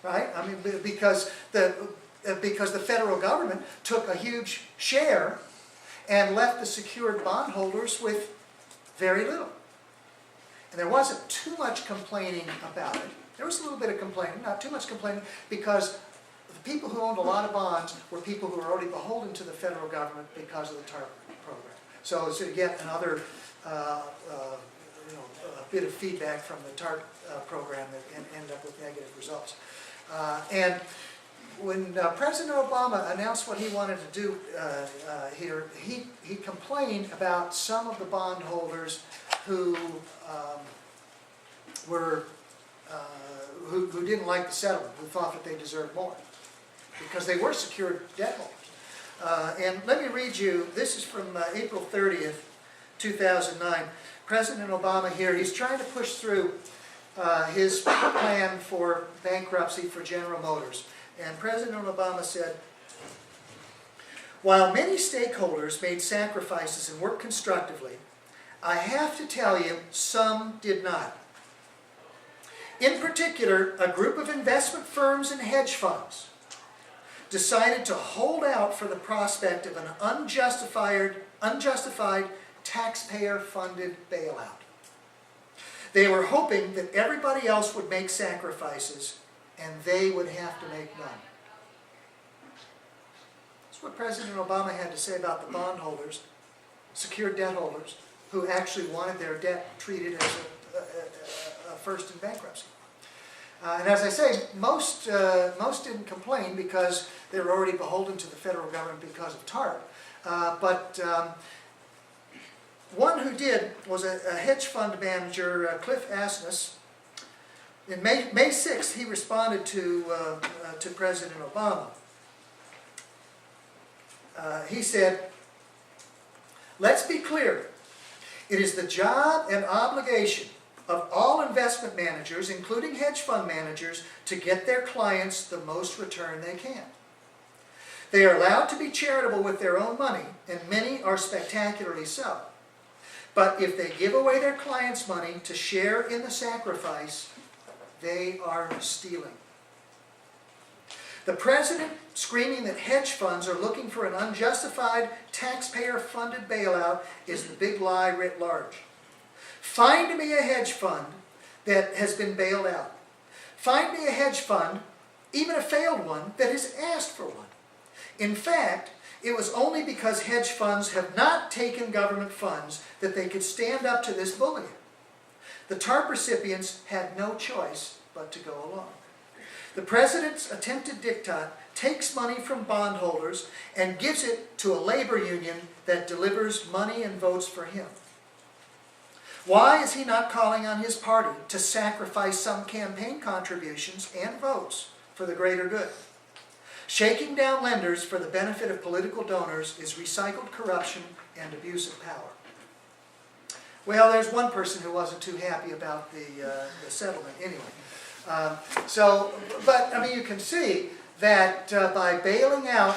right? I mean, because the federal government took a huge share and left the secured bondholders with very little. And there wasn't too much complaining about it. There was a little bit of complaining, not too much complaining, because the people who owned a lot of bonds were people who were already beholden to the federal government because of the TARP program. So it's yet another bit of feedback from the TARP program that ended up with negative results. And when President Obama announced what he wanted to do here, he complained about some of the bondholders who who didn't like the settlement, who thought that they deserved more, because they were secured debt holders. And let me read you, this is from April 30th, 2009. President Obama here, he's trying to push through his plan for bankruptcy for General Motors. And President Obama said, "While many stakeholders made sacrifices and worked constructively, I have to tell you, some did not. In particular, a group of investment firms and hedge funds decided to hold out for the prospect of an unjustified taxpayer-funded bailout. They were hoping that everybody else would make sacrifices and they would have to make none." That's what President Obama had to say about the bondholders, secured debt holders, who actually wanted their debt treated as a first in bankruptcy. And as I say, most didn't complain because they were already beholden to the federal government because of TARP. But one who did was a hedge fund manager, Cliff Asness. In May 6th, he responded to President Obama. He said, "Let's be clear. It is the job and obligation of all investment managers, including hedge fund managers, to get their clients the most return they can. They are allowed to be charitable with their own money, and many are spectacularly so. But if they give away their clients' money to share in the sacrifice, they are stealing." The president screaming that hedge funds are looking for an unjustified taxpayer-funded bailout is the big lie writ large. Find me a hedge fund that has been bailed out. Find me a hedge fund, even a failed one, that has asked for one. In fact, it was only because hedge funds have not taken government funds that they could stand up to this bullying. The TARP recipients had no choice but to go along. The president's attempted diktat takes money from bondholders and gives it to a labor union that delivers money and votes for him. Why is he not calling on his party to sacrifice some campaign contributions and votes for the greater good? Shaking down lenders for the benefit of political donors is recycled corruption and abuse of power. Well, there's one person who wasn't too happy about the settlement anyway. But I mean, you can see that by bailing out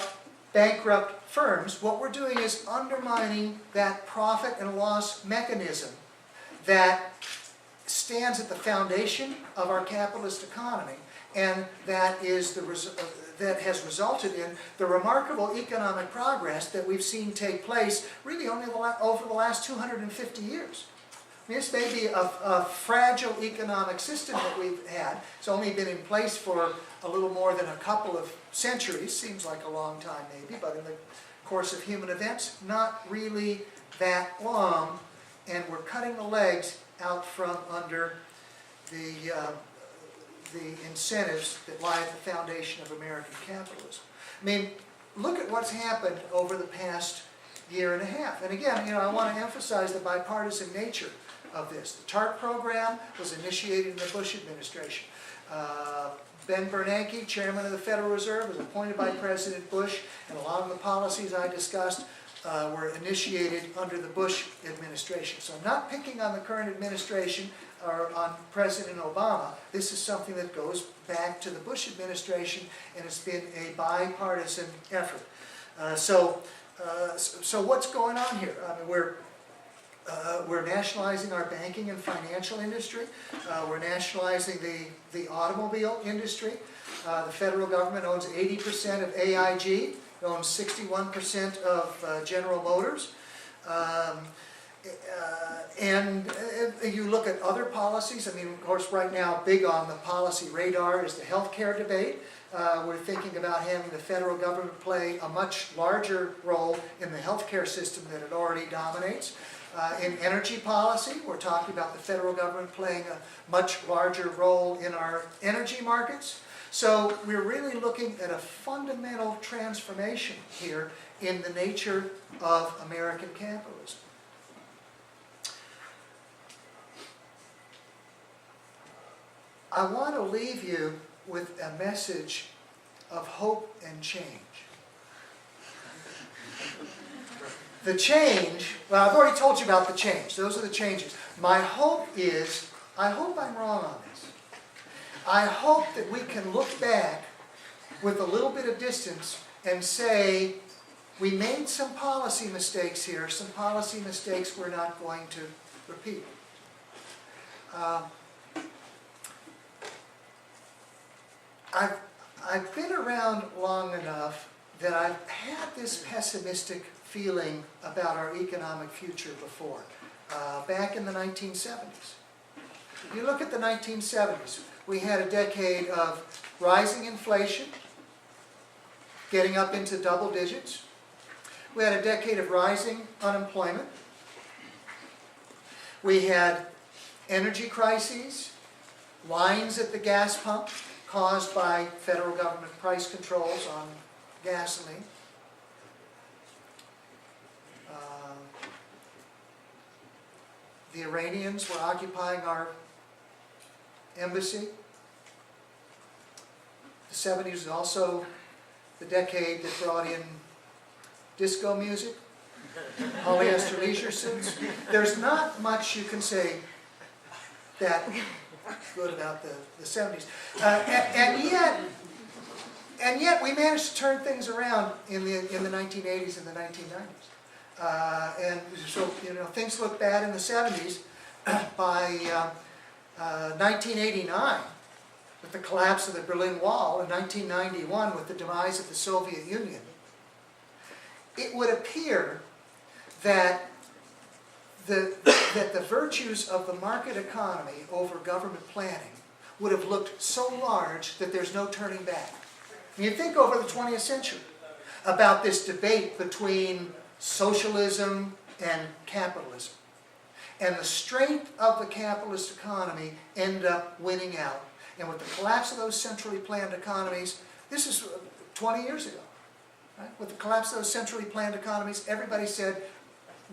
bankrupt firms, what we're doing is undermining that profit and loss mechanism that stands at the foundation of our capitalist economy, and that is that has resulted in the remarkable economic progress that we've seen take place really only over the last 250 years. I mean, this may be a fragile economic system that we've had. It's only been in place for a little more than a couple of centuries. Seems like a long time maybe, but in the course of human events, not really that long. And we're cutting the legs out from under the incentives that lie at the foundation of American capitalism. I mean, look at what's happened over the past year and a half. And again, I want to emphasize the bipartisan nature of this. The TARP program was initiated in the Bush administration. Ben Bernanke, chairman of the Federal Reserve, was appointed by President Bush, and a lot of the policies I discussed were initiated under the Bush administration. So I'm not picking on the current administration or on President Obama. This is something that goes back to the Bush administration, and it's been a bipartisan effort. So what's going on here? I mean, We're nationalizing our banking and financial industry. We're nationalizing the automobile industry. The federal government owns 80% of AIG. It owns 61% of General Motors. And you look at other policies. I mean, of course, right now, big on the policy radar is the healthcare debate. We're thinking about having the federal government play a much larger role in the healthcare system that it already dominates. In energy policy, we're talking about the federal government playing a much larger role in our energy markets. So we're really looking at a fundamental transformation here in the nature of American capitalism. I want to leave you with a message of hope and change. The change, well, I've already told you about the change. Those are the changes. My hope is, I hope I'm wrong on this. I hope that we can look back with a little bit of distance and say, we made some policy mistakes here, some policy mistakes we're not going to repeat. I've been around long enough that I've had this pessimistic feeling about our economic future before, back in the 1970s. If you look at the 1970s, we had a decade of rising inflation, getting up into double digits. We had a decade of rising unemployment. We had energy crises, lines at the gas pump caused by federal government price controls on gasoline. The Iranians were occupying our embassy. The 70s was also the decade that brought in disco music, polyester leisure suits. There's not much you can say that good about the 70s. And yet we managed to turn things around in the 1980s and the 1990s. And so, you know, things looked bad in the 70s. By 1989, with the collapse of the Berlin Wall, in 1991, with the demise of the Soviet Union, it would appear that the virtues of the market economy over government planning would have looked so large that there's no turning back. And you think over the 20th century about this debate between socialism and capitalism. And the strength of the capitalist economy ended up winning out. And with the collapse of those centrally planned economies, this is 20 years ago. Right? With the collapse of those centrally planned economies, everybody said,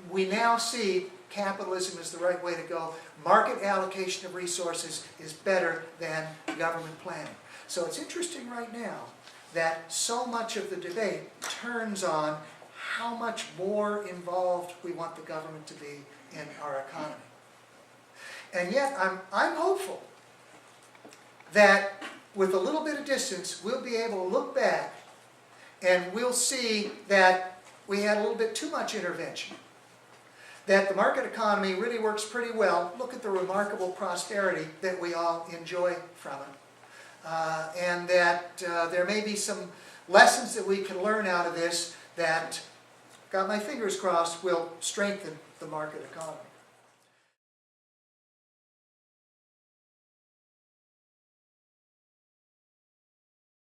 we now see capitalism is the right way to go. Market allocation of resources is better than government planning. So it's interesting right now that so much of the debate turns on how much more involved we want the government to be in our economy. And yet I'm hopeful that with a little bit of distance, we'll be able to look back and we'll see that we had a little bit too much intervention. That the market economy really works pretty well. Look at the remarkable prosperity that we all enjoy from it. And that there may be some lessons that we can learn out of this that, got my fingers crossed, will strengthen the market economy.